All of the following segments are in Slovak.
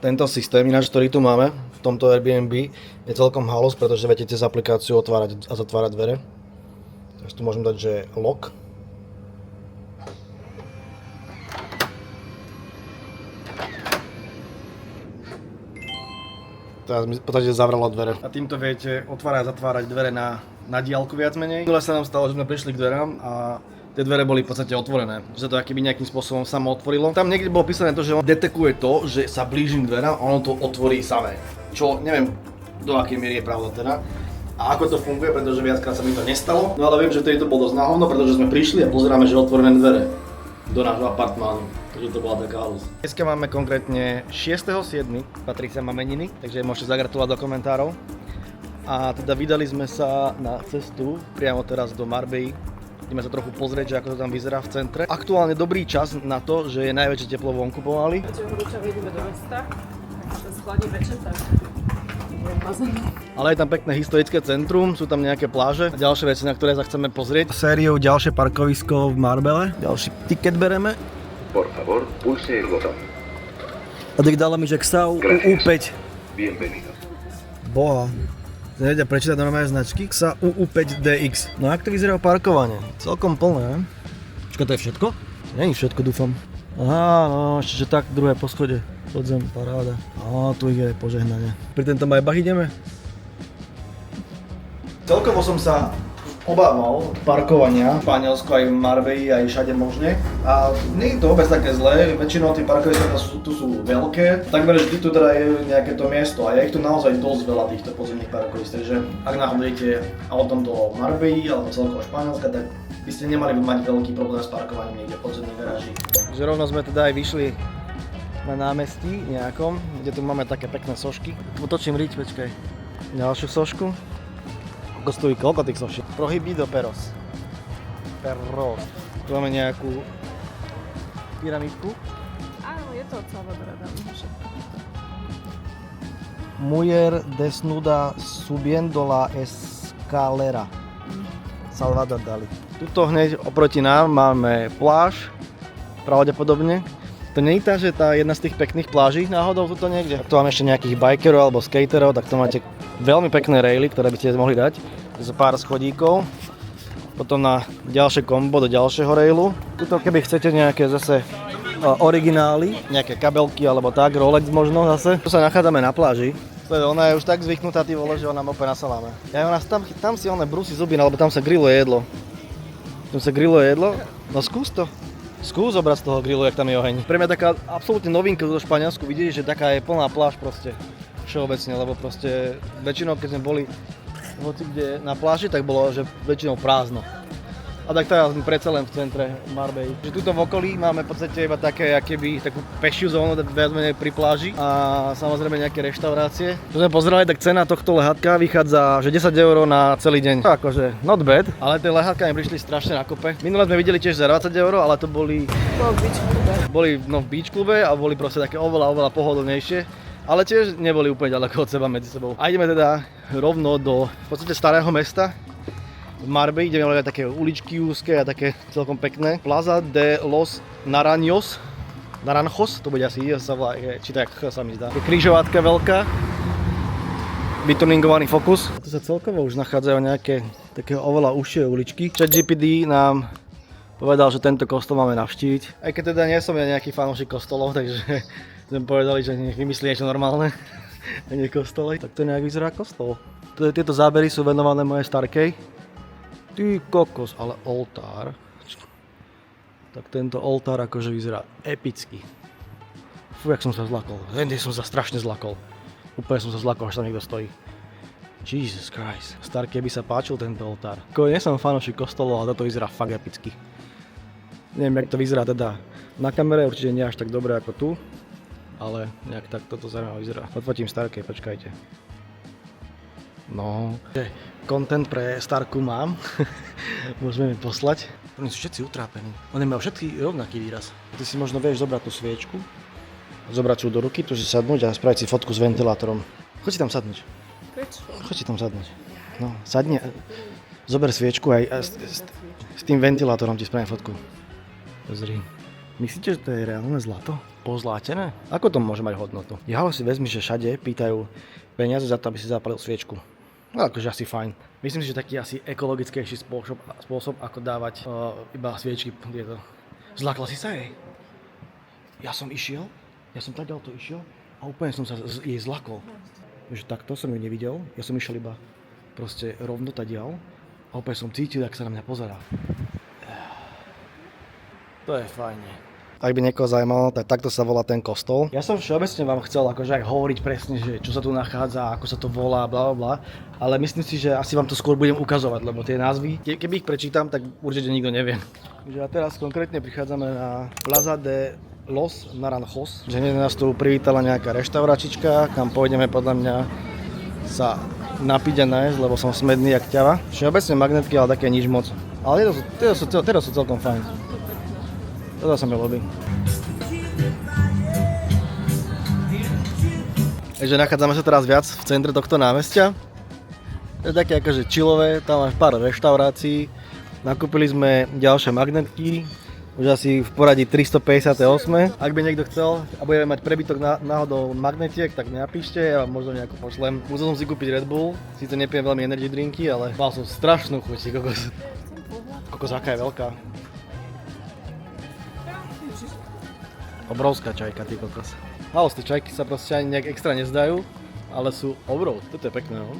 Tento systém, ináč, ktorý tu máme v tomto Airbnb, je celkom halus, pretože viete cez aplikáciu otvárať a zatvárať dvere. Takže tu môžem dať, že lock. Teraz mi v podstate zavralo dvere. A týmto viete otvárať a zatvárať dvere na diaľku viac menej. Minule sa nám stalo, že sme prišli k dverám a tie dvere boli v podstate otvorené. Že sa to akýby nejakým spôsobom samo otvorilo. Tam niekde bolo písané to, že on detekuje to, že sa blížim k dverám a ono to otvorí samé. Čo neviem do akej miery je pravda teda. A ako to funguje, pretože viackrát sa mi to nestalo. No ale viem, že to bolo dosť na hovno, pretože sme prišli a pozeráme, že otvorené dvere do nášho apartmánu. Takže to bola taká halus. Dneska máme konkrétne 6.7. Patricia má meniny, takže môžete zagratulovať do komentárov. A teda vydali sme sa na cestu priamo teraz do Marbei. Ideme sa trochu pozrieť, že ako to tam vyzerá v centre. Aktuálne dobrý čas na to, že je najväčšie teplo vonku pomaly. Keď horúčavé ideme do mesta, tak sa schladí večer, tak ale je tam pekné historické centrum, sú tam nejaké pláže a ďalšie veci, na ktoré sa chceme pozrieť. Sériou ďalšie parkovisko v Marbelle. Ďalší tiket bereme. Por favor, pulse el botón. A tak dala mi, že XAU UU5. Bienvenido. Boha. Nevedia prečítať normálne značky. XAU UU5DX. No jak to vyzerá parkovanie? Celkom plné. Počkaj, to je všetko? Není všetko, dúfam. Aha, no, ešte že tak, druhé poschodie. Podzem, paráda. Á, tu je požehnanie. Pri tento Maybach ideme? Celkovo som sa obával parkovania v Španielsku, aj v Marbei, aj všade možne. A nie je to vôbec také zlé, väčšinou tie parkoviska tu sú veľké. Takmer vždy tu teda je nejaké to miesto a je ich tu naozaj dosť veľa týchto podzemných parkovisk. Takže ak náhodou idete autom do Marbei alebo celkovo Španielska, tak by ste nemali mať veľký problém s parkovaním niekde v podzemnej garáži. Takže rovno sme teda aj vyšli na námestí nejakom, kde tu máme také pekné sošky. Otočím riť, počkaj. Ďalšiu sošku. Koľko tých sošiek? Prohibido Peros. Tu máme nejakú pyramidku. áno, je to od Salvadora Dali. Mujer desnuda subiendo la escalera. Salvador Dali. Tuto hneď oproti nám máme pláž, pravdepodobne. To nie je tá jedna z tých pekných pláží náhodou tuto niekde? Tu máme ešte nejakých bikerov alebo skaterov, tak to máte veľmi pekné raily, ktoré by ste mohli dať. Z pár schodíkov. Potom na ďalšie kombo do ďalšieho railu. Tuto keby chcete nejaké zase originály, nejaké kabelky alebo tak, Rolex možno zase. Tu sa nachádzame na pláži. Ona je už tak zvyknutá, ty vole, že ona opäť na saláme. Ja ona tam si ona brúsi zuby, alebo tam sa grilluje jedlo. Tam sa grilluje jedlo? No skús to. Skús zobrať z toho grillu, jak tam je oheň. Pre mňa taká absolútne novinka do Španielsku vidieť, že taká je plná pláž proste. Všeobecne, lebo proste väčšinou, keď sme boli hoci kde na pláži, tak bolo, že väčšinou prázdno. A tak teraz sme predsa len v centre Marbei. Že tuto v okolí máme v podstate iba také, akéby takú pešiu zónu, viac menej pri pláži a samozrejme nejaké reštaurácie. Čo sme pozerali, tak cena tohto lehátka vychádza, že 10 € na celý deň. Akože not bad, ale tie lehátka mi prišli strašne na kope. Minule sme videli tiež za 20 €, ale to boli v beach klube a boli proste také oveľa pohodlnejšie. Ale tiež neboli úplne ďaleko od seba medzi sebou. A ideme teda rovno do v podstate starého mesta. V Marbei ideme hľadať také uličky úzke a také celkom pekné. Plaza de los Naranjos, to bude asi, či tak sa mi zdá. Je križovatka veľká, vytuningovaný Focus. Tu sa celkovo už nachádzajú nejaké také oveľa užšie uličky. ChatGPT nám povedal, že tento kostol máme navštíviť. Aj keď teda nie som ja nejaký fanúšik kostolov, takže sme povedali, že nech vymyslí niečo normálne a nie kostole. Tak to nejak vyzerá kostol. Tieto zábery sú venované mojej starkej. Ty kokos, ale oltár. Tak tento oltár akože vyzerá epicky. Fú, jak som sa zlakol. Hendy som sa strašne zlakol. Úplne som sa zlakol, až tam niekto stojí. Jesus Christ. Starkej by sa páčil tento oltár. Nie som fanúšik kostolov, ale toto vyzerá fakt epicky. Neviem, jak to vyzerá teda na kamere, určite nie až tak dobre ako tu. Ale nejak tak toto zaujímavé vyzerá. Odfotím Starkej, počkajte. No, content pre Starku mám. Môžeme mi poslať. Oni sú všetci utrápení. Oni majú všetky rovnaký výraz. Ty si možno vieš zobrať tú sviečku, zobrať ju do ruky, tu si sadnúť a spraviť si fotku s ventilátorom. Choď si tam sadnúť. Prečo? Choď si tam sadnúť. No, sadni, zober sviečku aj s tým ventilátorom ti spravím fotku. Pozri. Myslíte, že to je reálne zlato? Pozlátené? Ako to môže mať hodnotu? Ja si vezmi, že všade pýtajú peniaze za to, aby si zapalil sviečku. No akože asi fajn. Myslím si, že taký asi ekologickejší spôsob ako dávať iba sviečky. Je to. Zlákla si sa jej? Ja som tadiaľ to išiel a úplne som sa jej zlakol. Že takto som ju nevidel, ja som išiel iba proste rovno tadiaľ a úplne som cítil, jak sa na mňa pozerá. To je fajne. Ak by niekoho zaujímalo, tak takto sa volá ten kostol. Ja som všeobecne vám chcel akože aj hovoriť presne, že čo sa tu nachádza, ako sa to volá, bla bla, ale myslím si, že asi vám to skôr budem ukazovať, lebo tie názvy, keby ich prečítam, tak určite nikto nevie. A teraz konkrétne prichádzame na Plaza de Los Naranjos, že nás tu privítala nejaká reštauračička, kam pôjdeme podľa mňa sa napiť a nájsť, lebo som smedný jak ťava. Všeobecne magnetky, ale také nič moc. Ale teraz sú celkom fajn. Toto sa mi ľúbi. Takže nachádzame sa teraz viac v centre tohto námestia. To je také akože chillové, tam máš pár reštaurácií. Nakúpili sme ďalšie magnetky, už asi v poradí 358. Ak by niekto chcel a budeme mať prebytok náhodou magnetiek, tak mi napíšte, ja vám možno nejako pošlem. Musel som si kúpiť Red Bull, síce nepijem veľmi energy drinky, ale mal som strašnú chuť, kokos. Kokos, aká je veľká. Obrovská čajka, ty kokos. Halus, tie čajky sa proste ani nejak extra nezdajú, ale sú obrovské. Toto je pekné, no.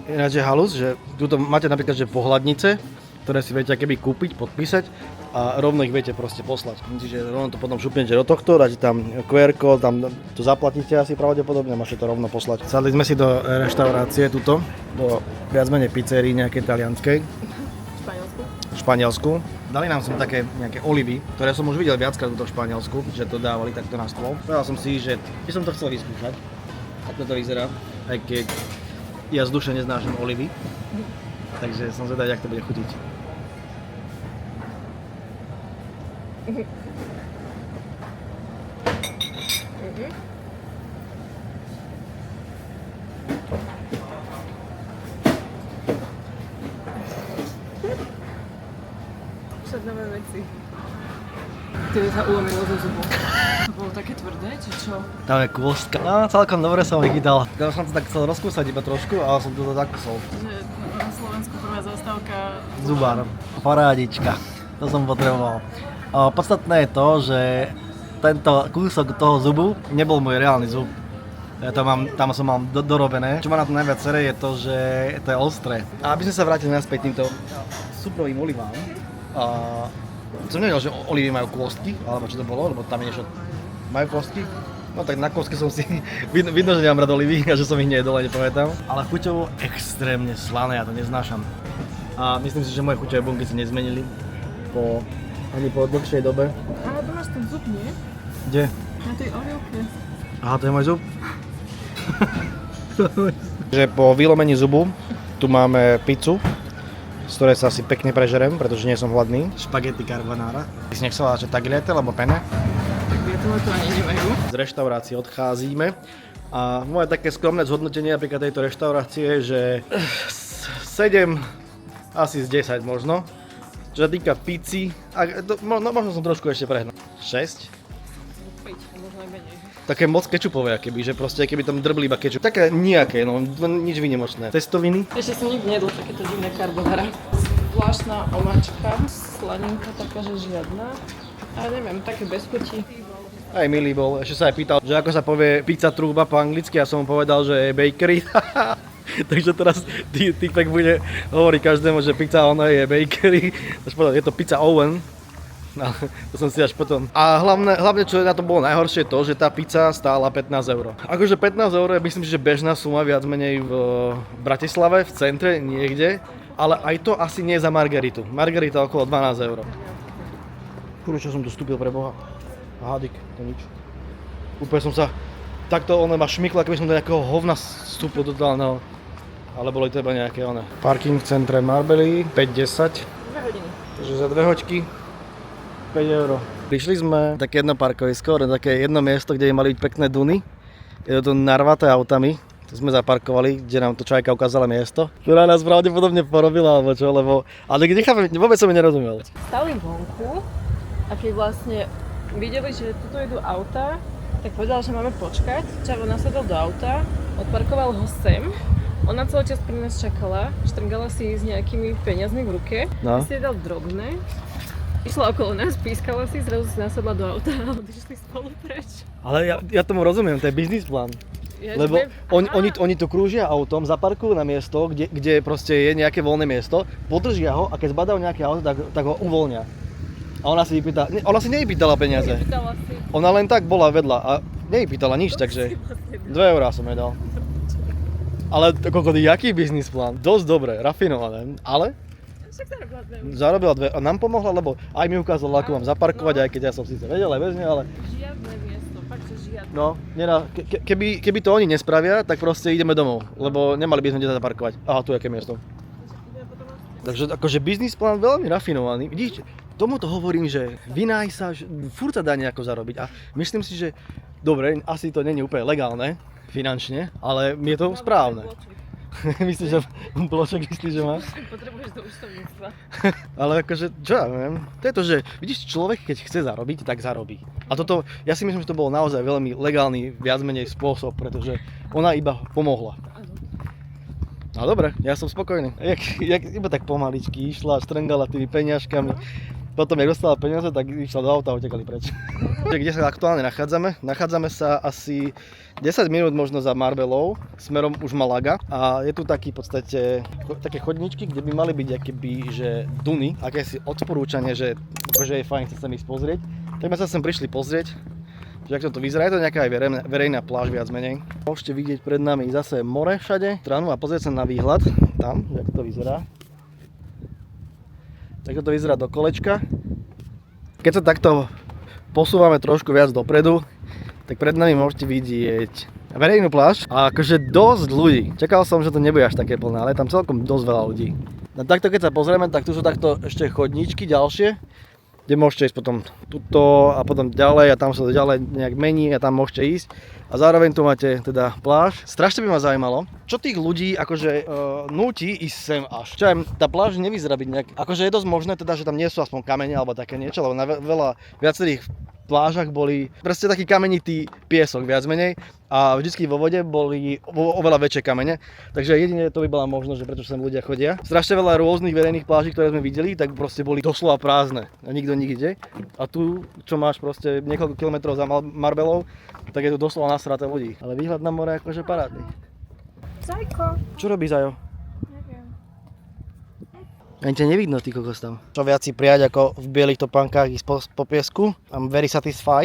Ináč je halus, že tuto máte napríklad že pohľadnice, ktoré si viete keby kúpiť, podpísať a rovno ich viete proste poslať. Čiže rovno to potom šupnete do tohto, dáte tam QR kód, tam to zaplatíte asi pravdepodobne a môžete to rovno poslať. Sadli sme si do reštaurácie tuto, do viac menej pizzerii nejakej talianskej. Španielsku. Dali nám sem také nejaké olivy, ktoré som už videl viackrát v Španielsku, že to dávali takto na stôl. Povedal som si, že by som to chcel vyskúšať. Takto to vyzerá, aj keď ja z duše neznášam olivy. Takže som zvedavý, jak to bude chutiť. Nové veci. Ty sa ulomilo zo zubov. To bolo také tvrdé, či čo? Tam je kôstka. No, celkom dobre som ich chytal. Ja som to tak chcel rozkúsať iba trošku, ale som to zakusol. Že na Slovensku prvá zastávka... Zubár. Parádička. To som potreboval. Podstatné je to, že tento kúsok toho zubu nebol môj reálny zub. Ja to tam som mal dorobené. Čo ma na to najviac sere je to, že to je ostré. A aby sme sa vrátili naspäť týmto suprovým olivám, som nevedel, že olivy majú kôstky, alebo čo to bolo, lebo tam je niečo... Majú kôstky? No tak na kôstke som si... Vidno, že nemám rád olivy a že som ich nejedol, ani nepamätám. Ale chuťovo extrémne slané, ja to neznášam. A myslím si, že moje chuťové bunky sa nezmenili ani po dlhšej dobe. Ale to máš ten zub, nie? Kde? Na tej orelke. Aha, to je môj zub? Že po vylomení zubu tu máme pizzu, z ktorej sa asi pekne prežerem, pretože nie som hladný. Špagety carbonara. Ty si nechcela že tagliate, alebo penne? Tagliate to ani nemajú. Z reštaurácie odcházíme a moje také skromné zhodnotenie napríklad tejto reštaurácie je, že 7, asi z 10 možno. Čo sa týka pizzy, možno som trošku ešte prehnal. 6? 5, možno aj menej. Také moc kečupové, akéby, že proste keby tam drbli iba kečup. Také nejaké, no nič výnimočné. Testoviny? Ešte som nikdy nejedol takéto divné carbonara. Zvláštna omáčka, slaninka taká, že žiadna. Ale neviem, také bez chuti. Aj milý bol, ešte sa aj pýtal, že ako sa povie pizza trúba po anglicky a som mu povedal, že je bakery. Takže teraz týpek bude hovoriť každému, že pizza ono je bakery. Je to pizza oven. No, to som si až potom. A hlavne čo na to bolo najhoršie to, že tá pizza stála 15 €. Akože 15 € je myslím, že bežná suma viac menej v Bratislave, v centre, niekde. Ale aj to asi nie je za margaritu. Margarita okolo 12 €. Kurva, čo som tu vstúpil pre Boha. Hádik, to nič. Úplne som sa takto ma šmyklo, keby som do nejakého hovna vstúpil totálneho. Ale boli to iba nejaké one. Parking v centre Marbelly, 5-10. 2 hodiny. Takže za 2 hoďky 5 €. Prišli sme na také jedno parkovisko, na také jedno miesto, kde mali byť pekné duny. Je to tu narvaté autami. Tu sme zaparkovali, kde nám to čajka ukázala miesto. Ktorá nás pravdepodobne porobila, alebo čo, lebo... Ale nechápem, vôbec som mi nerozumel. Stali vonku a keď vlastne videli, že tuto idú auta, tak povedal, že máme počkať. Čavo nasadol do auta, odparkoval ho sem. Ona celý čas pri nás čakala, štrngala si s nejakými peniazmi v ruke. No. Si jej dal drobné. Išla okolo nás, pískala si, zrazu si nasadla do auta a odišli spolu preč. Ale ja tomu rozumiem, to je biznis plán. Ja, Lebo že oni tu krúžia autom, zaparkujú na miesto, kde proste je nejaké voľné miesto, podržia ho a keď zbadajú nejaké auto, tak ho uvoľnia. A ona si nevypýtala peniaze. Vypýtala si. Ona len tak bola vedľa a nevypýtala nič, takže 2 eurá som jej dal. Ale koľko, jaký biznis plán? Dosť dobre, rafinované, ale Však zarobila 2 zarobila 2 a nám pomohla, lebo aj mi ukázala, ako mám zaparkovať, aj keď ja som síce vedel aj bez nej, ale Žiadne miesto, fakt, že žiadne. no, keby to oni nespravia, tak proste ideme domov, lebo nemali by sme kde zaparkovať. Aha, tu je aké miesto. Takže akože biznis plán veľmi rafinovaný. Vidíš, tomuto hovorím, že vynaj sa, furt sa dá nejako zarobiť a myslím si, že dobre, asi to nie je úplne legálne finančne, ale je to správne. Myslíš, že bloček myslíš, že máš? Potrebuješ do účtovníctva. Ale akože, čo ja viem, to je to, že vidíš, človek keď chce zarobiť, tak zarobí. A toto, ja si myslím, že to bol naozaj veľmi legálny, viac menej spôsob, pretože ona iba pomohla. No dobre, ja som spokojný. Jak iba tak pomaličky išla, štrngala tými peňažkami. Potom, jak dostala peniaze, tak išla do auta a utekali preč. Kde sa aktuálne nachádzame? Nachádzame sa asi 10 minút možno za Marbellou, smerom už Malaga. A je tu taký v podstate také chodničky, kde by mali byť akéby, že duny, akési odporúčanie, že je fajn sa sem ísť pozrieť. Tak sme sa sem prišli pozrieť, že ako to vyzerá. Je to nejaká aj verejná pláž viac menej. Môžete vidieť pred nami zase more všade, stranu a pozrieť sa na výhľad tam, jak to vyzerá. Takto to vyzerá do kolečka. Keď sa takto posúvame trošku viac dopredu, tak pred nami môžete vidieť verejnú pláž a akože dosť ľudí. Čakal som, že to nebude až také plné, ale je tam celkom dosť veľa ľudí. No takto keď sa pozrieme, tak tu sú takto ešte chodníčky ďalšie, kde môžete ísť potom tuto a potom ďalej a tam sa to ďalej nejak mení a tam môžete ísť. A zároveň tu máte teda pláž. Strašne by ma zaujímalo, čo tých ľudí akože núti ísť sem až. Čo aj tá pláž nevyzerá byť nejak, akože je dosť možné teda, že tam nie sú aspoň kamene alebo také niečo, lebo na veľa viacerých plážach boli proste taký kamenitý piesok viac menej a vždycky vo vode boli oveľa väčšie kamene, takže jedine to by bola možnosť, že prečo sem ľudia chodia. Strašne veľa rôznych verejných pláží, ktoré sme videli, tak proste boli doslova prázdne a nikto nikde. A tu, čo máš proste niekoľko kilometrov za Marbellou, tak je tu doslova nasraté ľudí. Ale výhľad na more je akože parádny. Zajko. Čo robí Zajo? Neviem. Ani ťa nevidno, ty kokos tam. Čo viac si prijať ako v bielých topánkach ísť po piesku. I'm very satisfied.